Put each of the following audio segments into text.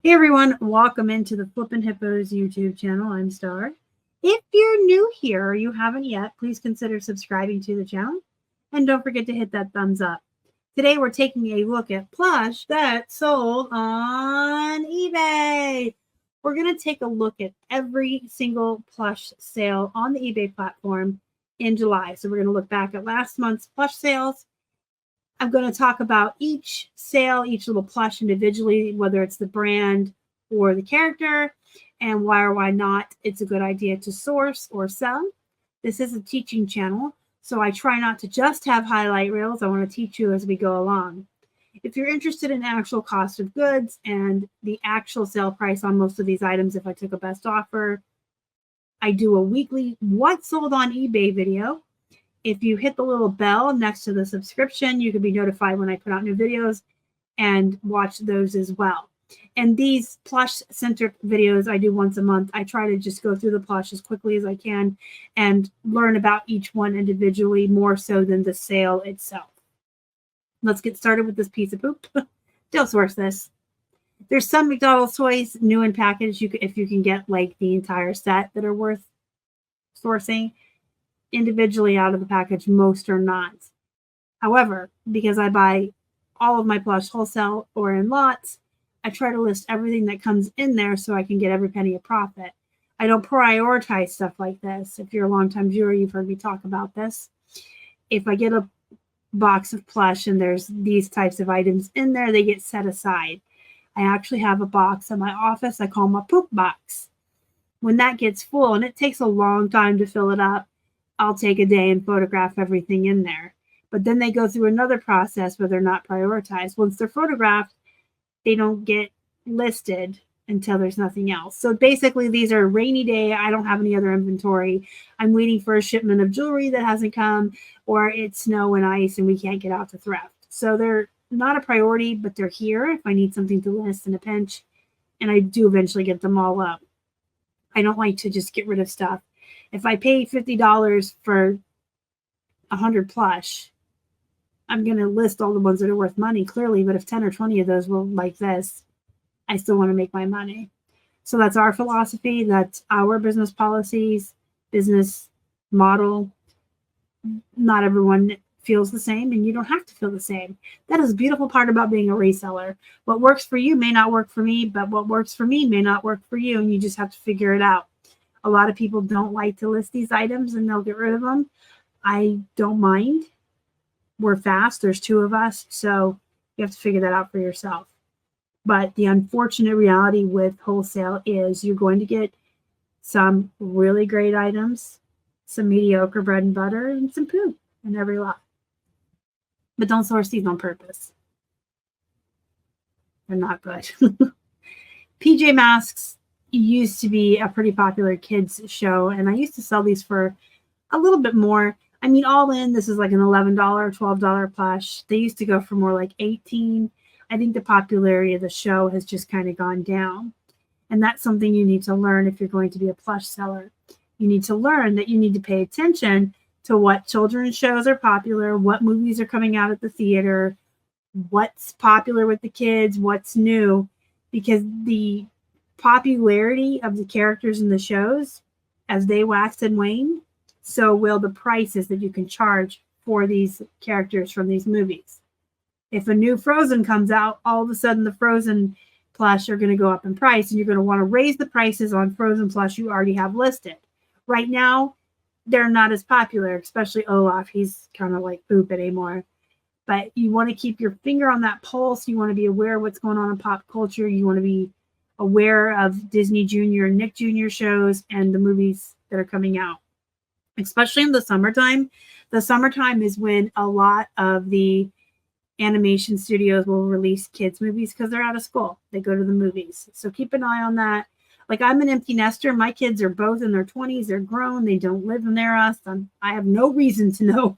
Hey everyone, welcome into the Flippin' Hippos YouTube channel. I'm Star. If you're new here or you haven't yet, please consider subscribing to the channel and don't forget to hit that thumbs up. Today we're taking a look at plush that sold on eBay. We're going to take a look at every single plush sale on the eBay platform in July. So we're going to look back at last month's plush sales. I'm going to talk about each sale, each little plush individually, whether it's the brand or the character, and why or why not it's a good idea to source or sell. This is a teaching channel, so I try not to just have highlight reels. I want to teach you as we go along. If you're interested in actual cost of goods and the actual sale price on most of these items, if I took a best offer, I do a weekly what sold on eBay video. If you hit the little bell next to the subscription, you can be notified when I put out new videos and watch those as well. And these plush-centric videos I do once a month. I try to just go through the plush as quickly as I can and learn about each one individually, more so than the sale itself. Let's get started with this piece of poop. Don't source this. There's some McDonald's toys, new in package, if you can get like the entire set that are worth sourcing. Individually out of the package, most are not. However, because I buy all of my plush wholesale or in lots, I try to list everything that comes in there so I can get every penny of profit. I don't prioritize stuff like this. If you're a longtime viewer, you've heard me talk about this. If I get a box of plush and there's these types of items in there, they get set aside. I actually have a box in my office I call my poop box. When that gets full, and it takes a long time to fill it up, I'll take a day and photograph everything in there. But then they go through another process where they're not prioritized. Once they're photographed, they don't get listed until there's nothing else. So basically, these are a rainy day. I don't have any other inventory. I'm waiting for a shipment of jewelry that hasn't come, or it's snow and ice and we can't get out to thrift. So they're not a priority, but they're here if I need something to list in a pinch. And I do eventually get them all up. I don't like to just get rid of stuff. If I pay $50 for 100 plush, I'm going to list all the ones that are worth money, clearly. But if 10 or 20 of those will like this, I still want to make my money. So that's our philosophy. That's our business policies, business model. Not everyone feels the same, and you don't have to feel the same. That is a beautiful part about being a reseller. What works for you may not work for me, but what works for me may not work for you, and you just have to figure it out. A lot of people don't like to list these items and they'll get rid of them. I don't mind. We're fast. There's two of us. So you have to figure that out for yourself. But the unfortunate reality with wholesale is you're going to get some really great items, some mediocre bread and butter, and some poop in every lot. But don't source these on purpose. They're not good. PJ Masks used to be a pretty popular kids show, and I used to sell these for a little bit more. I mean, all in, this is like an $11, $12 plush. They used to go for more like $18. I think the popularity of the show has just kind of gone down, and that's something you need to learn if you're going to be a plush seller. You need to learn that you need to pay attention to what children's shows are popular, what movies are coming out at the theater, what's popular with the kids, what's new, because the popularity of the characters in the shows, as they wax and wane, so will the prices that you can charge for these characters from these movies. If a new Frozen comes out, all of a sudden the Frozen plush are going to go up in price, and you're going to want to raise the prices on Frozen plush you already have listed. Right now, they're not as popular, especially Olaf. He's kind of like poop anymore. But you want to keep your finger on that pulse. You want to be aware of what's going on in pop culture. You want to be aware of Disney Junior and Nick Jr. shows and the movies that are coming out, especially in the summertime. The summertime is when a lot of the animation studios will release kids movies because they're out of school. They go to the movies. So keep an eye on that. Like, I'm an empty nester. My kids are both in their 20s. They're grown. They don't live near us. I have no reason to know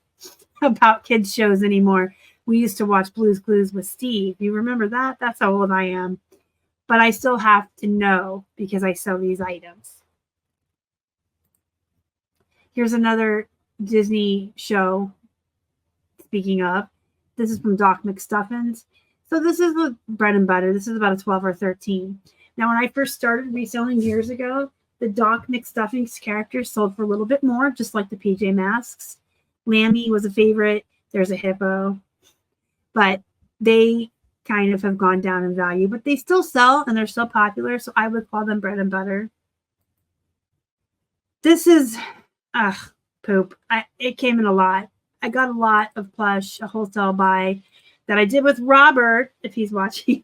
about kids shows anymore. We used to watch Blue's Clues with Steve. You remember that? That's how old I am. But I still have to know because I sell these items. Here's another Disney show. Speaking of, this is from Doc McStuffins. So this is the bread and butter. This is about a 12 or 13. Now, when I first started reselling years ago, the Doc McStuffins characters sold for a little bit more, just like the PJ Masks. Lammy was a favorite. There's a hippo. But they kind of have gone down in value, but they still sell and they're still popular. So I would call them bread and butter. This is, poop. It came in a lot. I got a lot of plush, a wholesale buy that I did with Robert, if he's watching.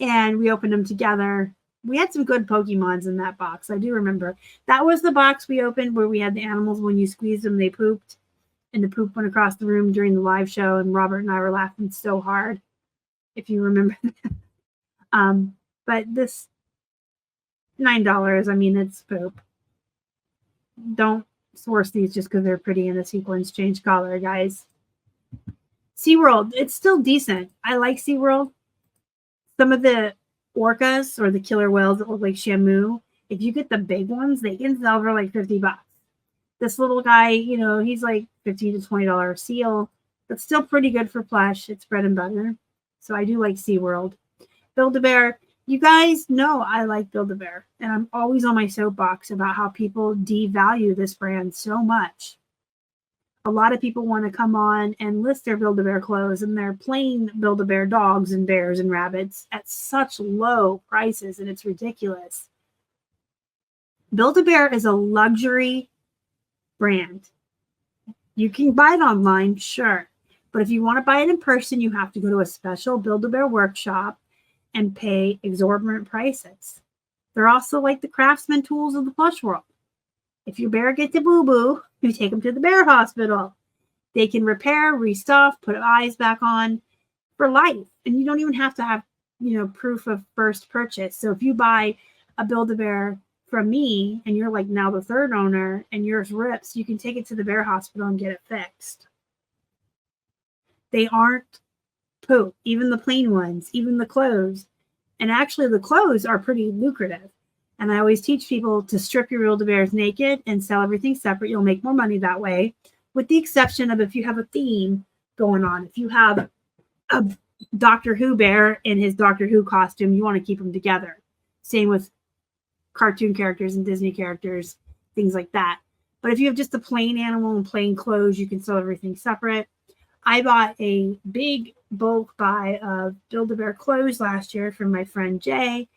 And we opened them together. We had some good Pokemons in that box. I do remember. That was the box we opened where we had the animals. When you squeezed them, they pooped. And the poop went across the room during the live show. And Robert and I were laughing so hard, if you remember that. But this $9, I mean, it's poop. Don't source these just because they're pretty and the sequins change color, guys. SeaWorld, it's still decent. I like SeaWorld. Some of the orcas or the killer whales that look like Shamu, if you get the big ones, they can sell for like $50. This little guy, you know, he's like $15 to $20 seal, but still pretty good for plush. It's bread and butter. So I do like SeaWorld. Build-A-Bear, you guys know I like Build-A-Bear, and I'm always on my soapbox about how people devalue this brand so much. A lot of people want to come on and list their Build-A-Bear clothes and their plain Build-A-Bear dogs and bears and rabbits at such low prices, and it's ridiculous. Build-A-Bear is a luxury brand. You can buy it online, sure, but if you want to buy it in person, you have to go to a special Build-A-Bear workshop and pay exorbitant prices. They're also like the craftsman tools of the plush world. If your bear gets a boo-boo, you take them to the bear hospital. They can repair, restuff, put eyes back on for life. And you don't even have to have, you know, proof of first purchase. So if you buy a Build-A-Bear from me and you're like now the third owner and yours rips, you can take it to the bear hospital and get it fixed. They aren't poop, even the plain ones, even the clothes. And actually the clothes are pretty lucrative. And I always teach people to strip your Build-A-Bears naked and sell everything separate. You'll make more money that way, with the exception of if you have a theme going on. If you have a Doctor Who bear in his Doctor Who costume, you want to keep them together. Same with cartoon characters and Disney characters, things like that. But if you have just a plain animal and plain clothes, you can sell everything separate. I bought a big bulk buy of Build-A-Bear clothes last year from my friend Jay,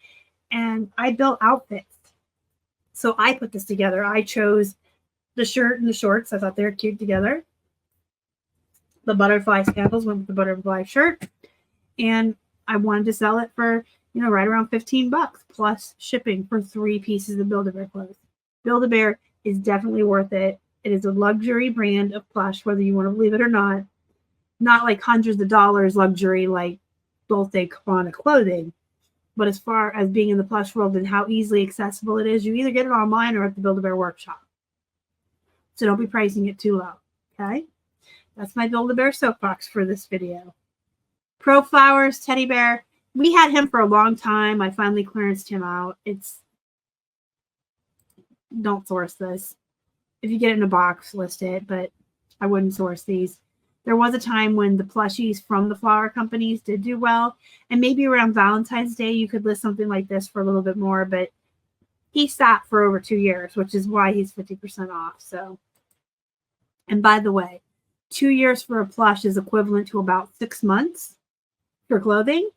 and I built outfits. So I put this together. I chose the shirt and the shorts. I thought they were cute together. The butterfly scandals went with the butterfly shirt. And I wanted to sell it for, you know, right around $15 plus shipping for 3 pieces of Build-A-Bear clothes. Build-A-Bear is definitely worth it. It is a luxury brand of plush, whether you want to believe it or not. Not like hundreds of dollars luxury like Dolce Gabbana clothing. But as far as being in the plush world and how easily accessible it is, you either get it online or at the Build-A-Bear workshop. So don't be pricing it too low, okay? That's my Build-A-Bear soapbox for this video. Pro Flowers teddy bear. We had him for a long time. I finally clearanced him out. Don't source this. If you get it in a box, list it, but I wouldn't source these. There was a time when the plushies from the flower companies did do well. And maybe around Valentine's Day, you could list something like this for a little bit more. But he sat for over 2 years, which is why he's 50% off. So, and by the way, 2 years for a plush is equivalent to about 6 months for clothing.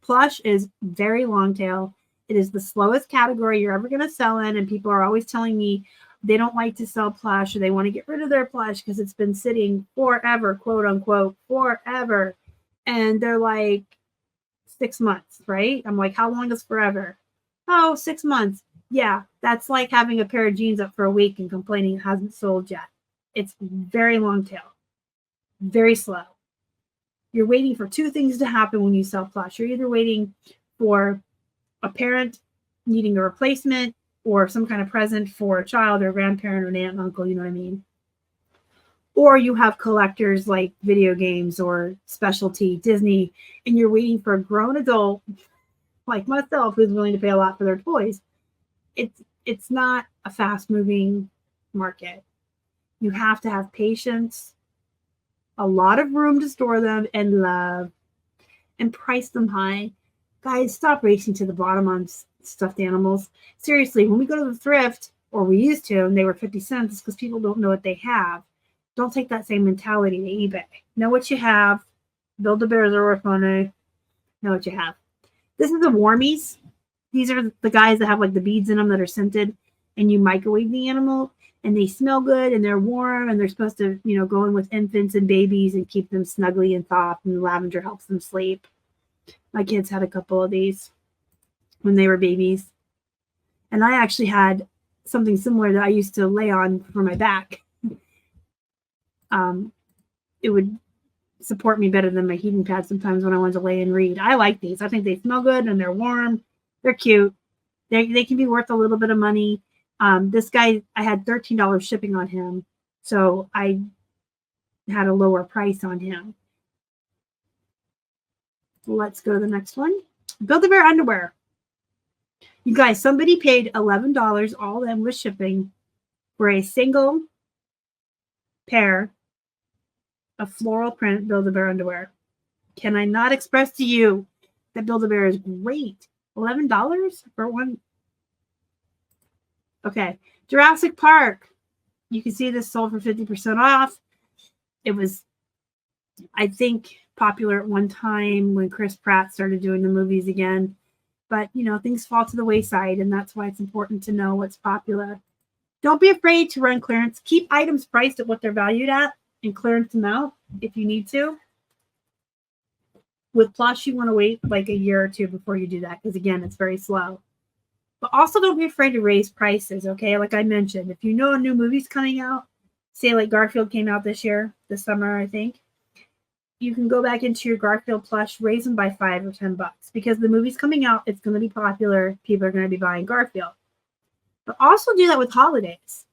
Plush is very long tail. It is the slowest category you're ever going to sell in. And people are always telling me they don't like to sell plush or they want to get rid of their plush because it's been sitting forever, quote unquote, forever. And they're like 6 months, right? I'm like, how long is forever? Oh, 6 months. Yeah, that's like having a pair of jeans up for a week and complaining it hasn't sold yet. It's very long tail, very slow. You're waiting for 2 things to happen when you sell plush. You're either waiting for a parent needing a replacement or some kind of present for a child or a grandparent or an aunt and uncle, you know what I mean? Or you have collectors like video games or specialty Disney, and you're waiting for a grown adult like myself who's willing to pay a lot for their toys. It's not a fast-moving market. You have to have patience, a lot of room to store them, and love, and price them high. Guys, stop racing to the bottom on stuffed animals. Seriously, when we go to the thrift, or we used to, and they were 50 cents, it's because people don't know what they have. Don't take that same mentality to eBay. Know what you have. Build-A-Bears are worth money. Know what you have. This is the warmies. These are the guys that have like the beads in them that are scented, and you microwave the animal, and they smell good, and they're warm, and they're supposed to, you know, go in with infants and babies and keep them snuggly and soft, and lavender helps them sleep. My kids had a couple of these when they were babies. And I actually had something similar that I used to lay on for my back. It would support me better than my heating pad sometimes when I wanted to lay and read. I like these. I think they smell good and they're warm. They're cute. They can be worth a little bit of money. This guy, I had $13 shipping on him, so I had a lower price on him. Let's go to the next one. Build-A-Bear underwear. You guys, somebody paid $11 all in with shipping for a single pair of floral print Build-A-Bear underwear. Can I not express to you that Build-A-Bear is great? $11 for one. Okay. Jurassic Park. You can see this sold for 50% off. It was, I think, popular at one time when Chris Pratt started doing the movies again. But, you know, things fall to the wayside, and that's why it's important to know what's popular. Don't be afraid to run clearance. Keep items priced at what they're valued at and clearance them out if you need to. With Plush, you want to wait like a year or two before you do that because, again, it's very slow. But also don't be afraid to raise prices, okay? Like I mentioned, if you know a new movie's coming out, say like Garfield came out this summer, I think, you can go back into your Garfield plush, raise them by $5 or $10 because the movie's coming out. It's going to be popular. People are going to be buying Garfield. But also do that with holidays.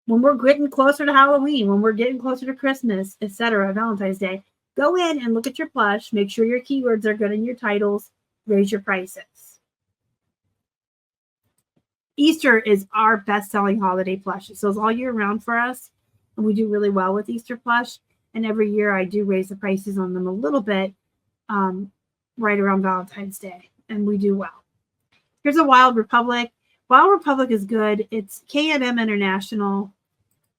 When we're getting closer to Halloween, when we're getting closer to Christmas, etc., Valentine's Day, go in and look at your plush. Make sure your keywords are good in your titles. Raise your prices. Easter is our best-selling holiday plush. It sells all year round for us, and we do really well with Easter plush. And every year I do raise the prices on them a little bit right around Valentine's Day, and we do well. Here's a Wild Republic. Wild Republic is good. It's K&M International.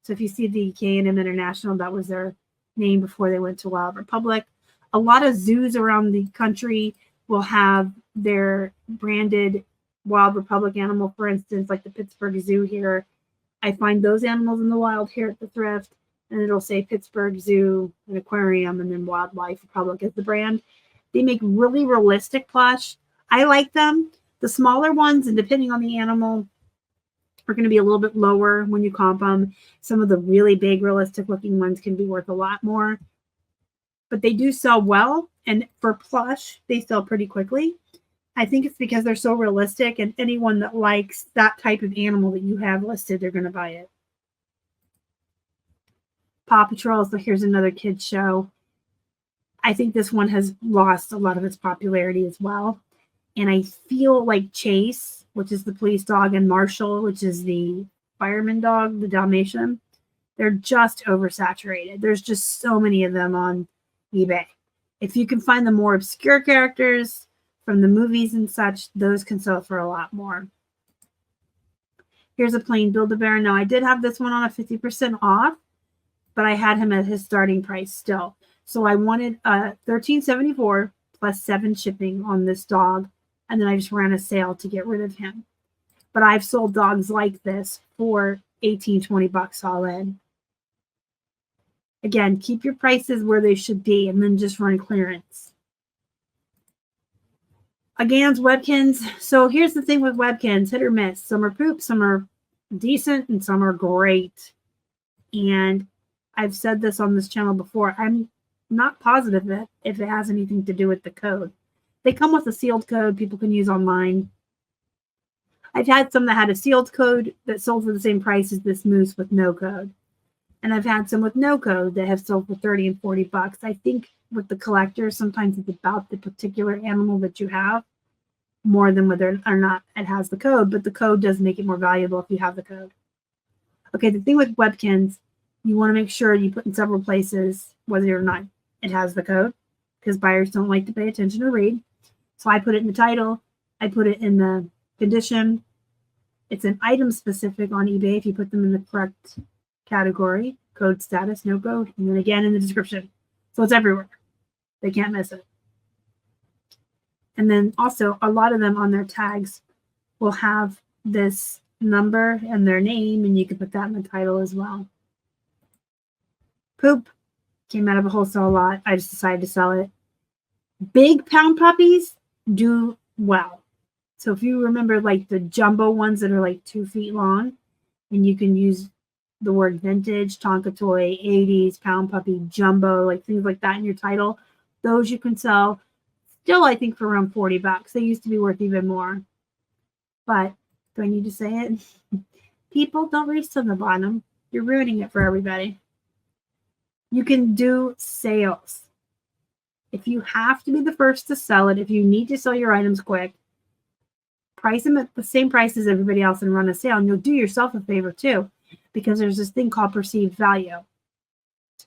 So if you see the K&M International, that was their name before they went to Wild Republic. A lot of zoos around the country will have their branded Wild Republic animal, for instance, like the Pittsburgh Zoo here. I find those animals in the wild here at the thrift, and it'll say Pittsburgh Zoo and Aquarium, and then Wildlife Republic is the brand. They make really realistic plush. I like them. The smaller ones, and depending on the animal, are going to be a little bit lower when you comp them. Some of the really big, realistic-looking ones can be worth a lot more. But they do sell well, and for plush, they sell pretty quickly. I think it's because they're so realistic, and anyone that likes that type of animal that you have listed, they're going to buy it. PAW Patrols, so here's another kids show. I think this one has lost a lot of its popularity as well. And I feel like Chase, which is the police dog, and Marshall, which is the fireman dog, the Dalmation, they're just oversaturated. There's just so many of them on eBay. If you can find the more obscure characters from the movies and such, those can sell for a lot more. Here's a plain Build-A-Bear. Now, I did have this one on a 50% off, but I had him at his starting price still. So I wanted $13.74 plus $7 shipping on this dog, and then I just ran a sale to get rid of him. But I've sold dogs like this for $18-20 all in. Again, keep your prices where they should be, and then just run clearance. Aans Webkins. So here's the thing with Webkins, hit or miss. Some are poop, some are decent, and some are great. And I've said this on this channel before. I'm not positive that if it has anything to do with the code. They come with a sealed code people can use online. I've had some that had a sealed code that sold for the same price as this moose with no code. And I've had some with no code that have sold for $30 and $40. I think with the collectors, sometimes it's about the particular animal that you have more than whether or not it has the code, but the code does make it more valuable if you have the code. Okay, the thing with Webkins, you want to make sure you put in several places whether or not it has the code, because buyers don't like to pay attention or read. So I put it in the title, I put it in the condition. It's an item specific on eBay if you put them in the correct category. Code status, no code. And then again in the description. So it's everywhere. They can't miss it. And then also a lot of them on their tags will have this number and their name, and you can put that in the title as well. Poop came out of a wholesale lot. I just decided to sell it. Big Pound Puppies do well. So if you remember like the jumbo ones that are like 2 feet long, and you can use the word vintage, Tonka toy, 80s, Pound Puppy, jumbo, like things like that in your title, those you can sell still, I think, for around $40. They used to be worth even more. But do I need to say it? People, don't race to the bottom. You're ruining it for everybody. You can do sales. If you have to be the first to sell it, if you need to sell your items quick, price them at the same price as everybody else and run a sale. And you'll do yourself a favor too, because there's this thing called perceived value.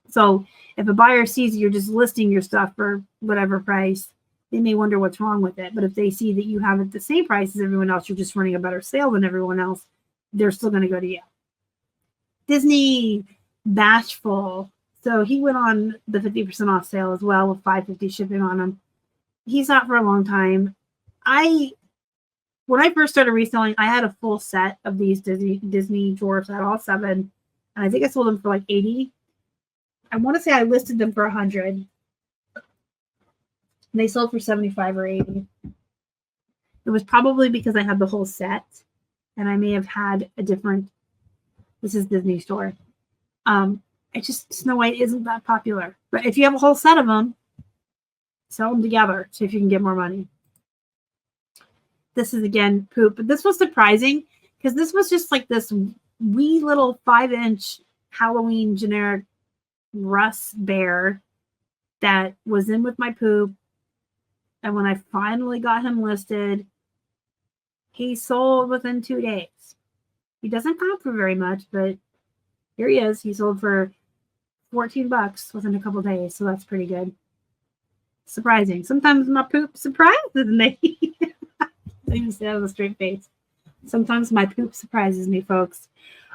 So if a buyer sees you're just listing your stuff for whatever price, they may wonder what's wrong with it. But if they see that you have it the same price as everyone else, you're just running a better sale than everyone else, they're still going to go to you. Disney Bashful. So he went on the 50% off sale as well with $5.50 shipping on him. He's out for a long time. When I first started reselling, I had a full set of these Disney dwarfs. I had all 7, and I think I sold them for like $80. I want to say I listed them for $100. They sold for $75 or $80. It was probably because I had the whole set, and I may have had a different. This is Disney Store. Snow White isn't that popular. But if you have a whole set of them, sell them together. See if you can get more money. This is again poop, but this was surprising because this was just like this wee little 5-inch Halloween generic Russ Bear that was in with my poop. And when I finally got him listed, he sold within 2 days. He doesn't count for very much, but here he is. He sold for $14 within a couple days, so that's pretty good. Surprising. Sometimes my poop surprises me. I even say that with a straight face. Sometimes my poop surprises me, folks.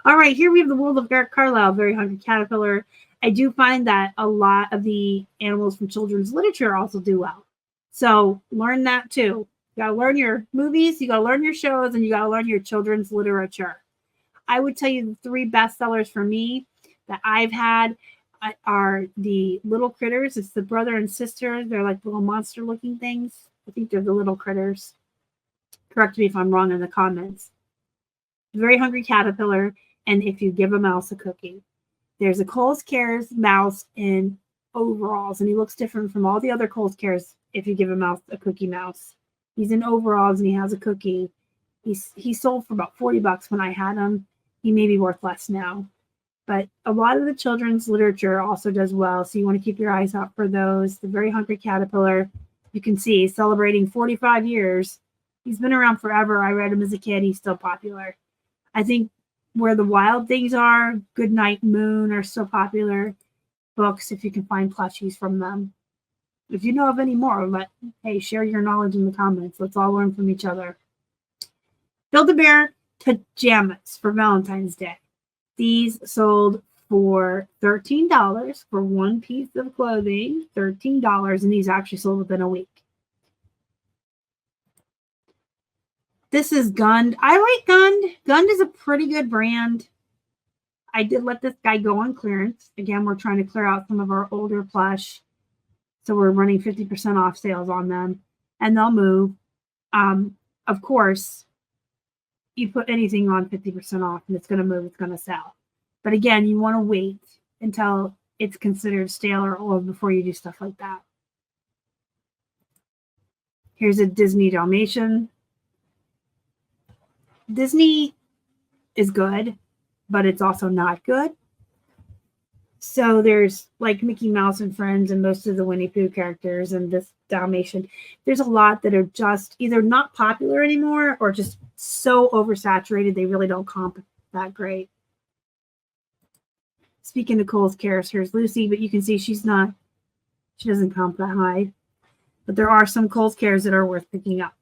All right, here we have the world of Garrett Carlisle, Very Hungry Caterpillar. I do find that a lot of the animals from children's literature also do well. So learn that too. You got to learn your movies, you got to learn your shows, and you got to learn your children's literature. I would tell you the 3 best sellers for me that I've had are the little critters. It's the brother and sister. They're like little monster looking things. I think they're the little critters. Correct me if I'm wrong in the comments. Very Hungry Caterpillar, and If You Give a Mouse a Cookie. There's a Kohl's Cares mouse in overalls, and he looks different from all the other Kohl's Cares If You Give a Mouse a Cookie mouse. He's in overalls and he has a cookie. He sold for about $40 when I had him. He may be worth less now. But a lot of the children's literature also does well, so you want to keep your eyes out for those. The Very Hungry Caterpillar, you can see, celebrating 45 years. He's been around forever. I read him as a kid. He's still popular. I think Where the Wild Things Are, Goodnight Moon are still popular books if you can find plushies from them. If you know of any more, share your knowledge in the comments. Let's all learn from each other. BuildABear Pajamas for Valentine's Day. These sold for $13 for one piece of clothing. $13, and these actually sold within a week. This is Gund. I like Gund. Gund is a pretty good brand. I did let this guy go on clearance. Again, we're trying to clear out some of our older plush. So we're running 50% off sales on them. And they'll move. Of course, you put anything on 50% off and it's going to move. It's going to sell. But again, you want to wait until it's considered stale or old before you do stuff like that. Here's a Disney Dalmation. Disney is good, but it's also not good. So there's like Mickey Mouse and Friends and most of the Winnie Pooh characters and this Dalmatian. There's a lot that are just either not popular anymore or just so oversaturated they really don't comp that great. Speaking of Kohl's Cares, here's Lucy, but you can see she doesn't comp that high. But there are some Kohl's Cares that are worth picking up.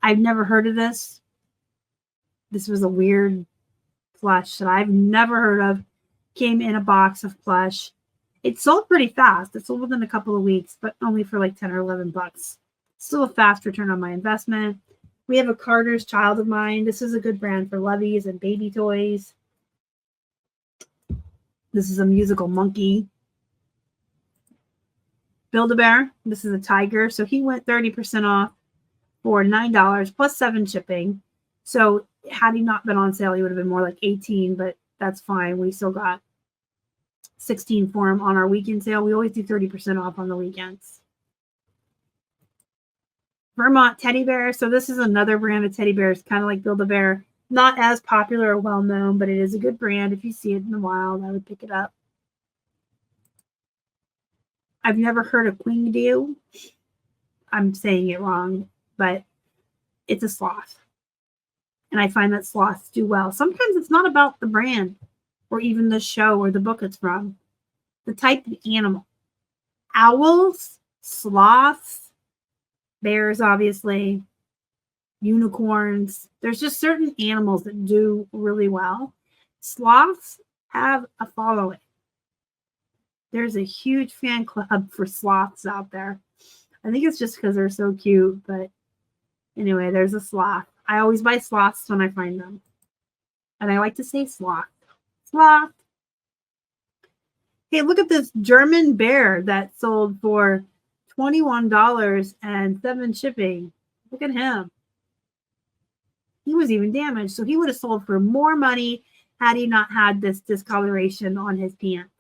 I've never heard of this. This was a weird plush that I've never heard of. Came in a box of plush. It sold pretty fast. It sold within a couple of weeks, but only for like 10 or 11 bucks. Still a fast return on my investment. We have a Carter's Child of Mine. This is a good brand for loveys and baby toys. This is a musical monkey. BuildABear. This is a tiger. So he went 30% off for $9 plus 7 shipping. So had he not been on sale, he would have been more like 18, but that's fine. We still got 16 for him on our weekend sale. We always do 30% off on the weekends. Vermont teddy bear. So this is another brand of teddy bears, kind of like BuildABear. Not as popular or well known, but it is a good brand. If you see it in the wild, I would pick it up. I've never heard of Quingdew. I'm saying it wrong, but it's a sloth. And I find that sloths do well. Sometimes it's not about the brand or even the show or the book it's from. The type of animal. Owls, sloths, bears, obviously, unicorns. There's just certain animals that do really well. Sloths have a following. There's a huge fan club for sloths out there. I think it's just because they're so cute, but anyway, there's a sloth. I always buy sloths when I find them. And I like to say sloth. Sloth. Hey, look at this German bear that sold for $21 and 7 shipping. Look at him. He was even damaged. So he would have sold for more money had he not had this discoloration on his pants.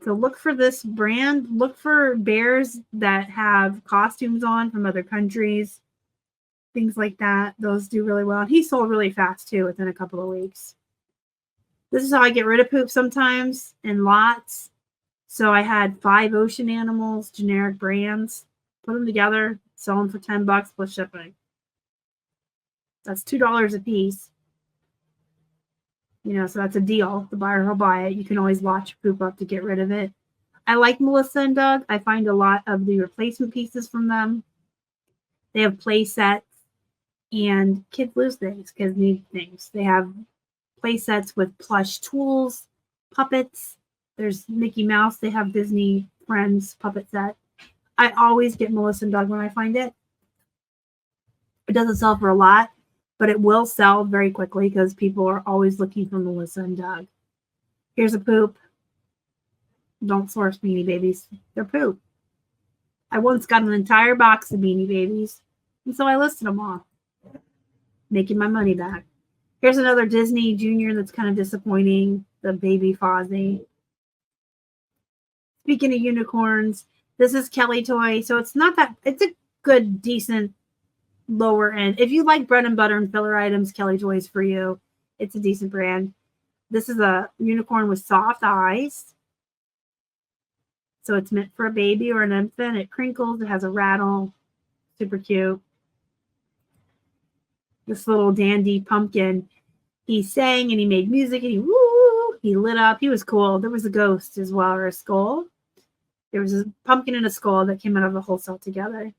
So look for this brand. Look for bears that have costumes on from other countries. Things like that. Those do really well. And he sold really fast too within a couple of weeks. This is how I get rid of poop sometimes in lots. So I had 5 ocean animals, generic brands. Put them together. Sell them for 10 bucks plus shipping. That's $2 a piece. You know, so that's a deal. The buyer will buy it. You can always watch poop up to get rid of it. I like Melissa and Doug. I find a lot of the replacement pieces from them. They have play sets, and kids lose things, kids need things. They have play sets with plush tools, puppets. There's Mickey Mouse. They have Disney Friends puppet set. I always get Melissa and Doug when I find it. It doesn't sell for a lot, but it will sell very quickly because people are always looking for Melissa and Doug. Here's a poop. Don't source Beanie Babies. They're poop. I once got an entire box of Beanie Babies, and so I listed them all, making my money back. Here's another Disney Junior that's kind of disappointing, the Baby Fozzie. Speaking of unicorns, this is Kelly Toy, so it's not that, it's a good, decent, lower end. If you like bread and butter and filler items, Kelly Toy's for you. It's a decent brand. This is a unicorn with soft eyes. So it's meant for a baby or an infant. It crinkles. It has a rattle. Super cute. This little dandy pumpkin. He sang and he made music and he lit up. He was cool. There was a ghost as well, or a skull. There was a pumpkin and a skull that came out of the wholesale together.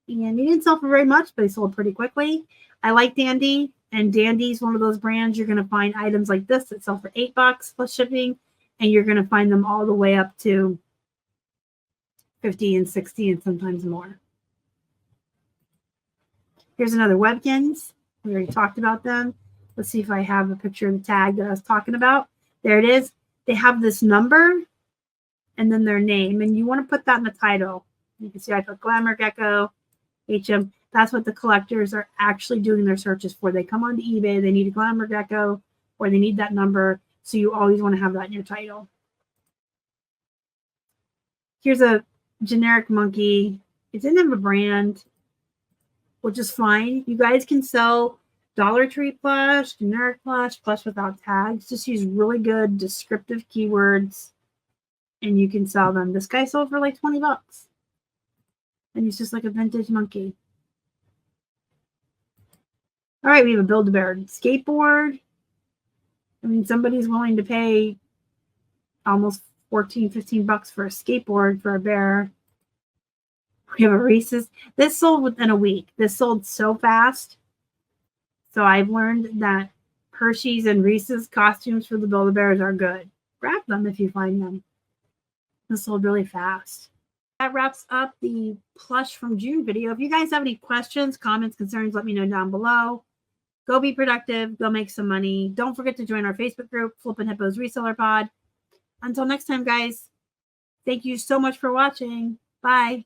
And he didn't sell for very much, but he sold pretty quickly. I like Dandy, and Dandy's one of those brands you're going to find items like this that sell for $8 plus shipping, and you're going to find them all the way up to 50 and 60 and sometimes more. Here's another Webkins. We already talked about them. Let's see if I have a picture of the tag that I was talking about. There it is. They have this number and then their name, and you want to put that in the title. You can see I put Glamour Gecko, HM. That's what the collectors are actually doing their searches for. They come onto eBay, they need a Glamour Gecko, or they need that number, so you always want to have that in your title. Here's a generic monkey. It didn't have a brand, which is fine. You guys can sell Dollar Tree plush, generic plush, plush without tags. Just use really good descriptive keywords, and you can sell them. This guy sold for like 20 bucks. And he's just like a vintage monkey. All right, we have a Build-A-Bear skateboard. I mean, somebody's willing to pay almost 14, 15 bucks for a skateboard for a bear. We have a Reese's. This sold within a week. This sold so fast. So I've learned that Hershey's and Reese's costumes for the Build-A-Bears are good. Grab them if you find them. This sold really fast. That wraps up the Plush from June video. If you guys have any questions, comments, concerns, let me know down below. Go be productive. Go make some money. Don't forget to join our Facebook group, Flippin' Hippos Reseller Pod. Until next time, guys, thank you so much for watching. Bye.